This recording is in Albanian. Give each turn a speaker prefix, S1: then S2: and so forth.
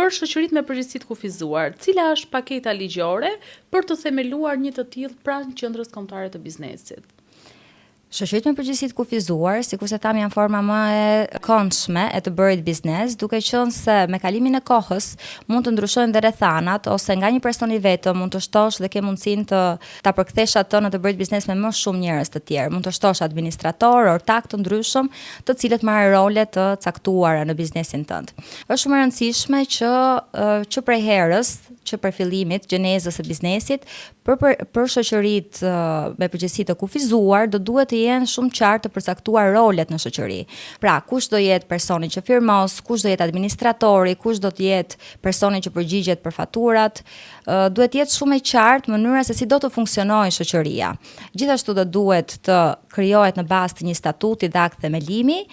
S1: për shoqëritë me përgjegjësi të kufizuar, cila është paketa ligjore për të themeluar një të tillë pranë qendrës kombëtare të biznesit?
S2: Shoqëritë me përgjegjësi të kufizuar, sikur se tham, janë forma më e këndshme e të bërit biznes, duke qenë se me kalimin e kohës mund të ndryshojnë dhe rrethanat, ose nga një person i vetëm mund të shtosh dhe ke mundësinë ta përkthesh atë në të bërit biznes me më shumë njerëz të tjerë. Mund të shtosh administrator, ortak të ndryshëm, të cilët marrin role të caktuara në biznesin tënd. Është shumë e rëndësishme që prej herës, që për fillimit gjenezës së biznesit, për shoqëritë me përgjegjësi të kufizuar do duhet të jenë shumë qartë të përcaktuar rolet në shoqëri. Pra, kush do jetë personi që firmos, kush do jetë administratori, kush do të jetë personi që përgjigjet për faturat, duhet të jetë shumë e qartë mënyra se si do të funksionojë shoqëria. Gjithashtu do duhet të krijohet në bazë të një statuti dhe akt themelimi.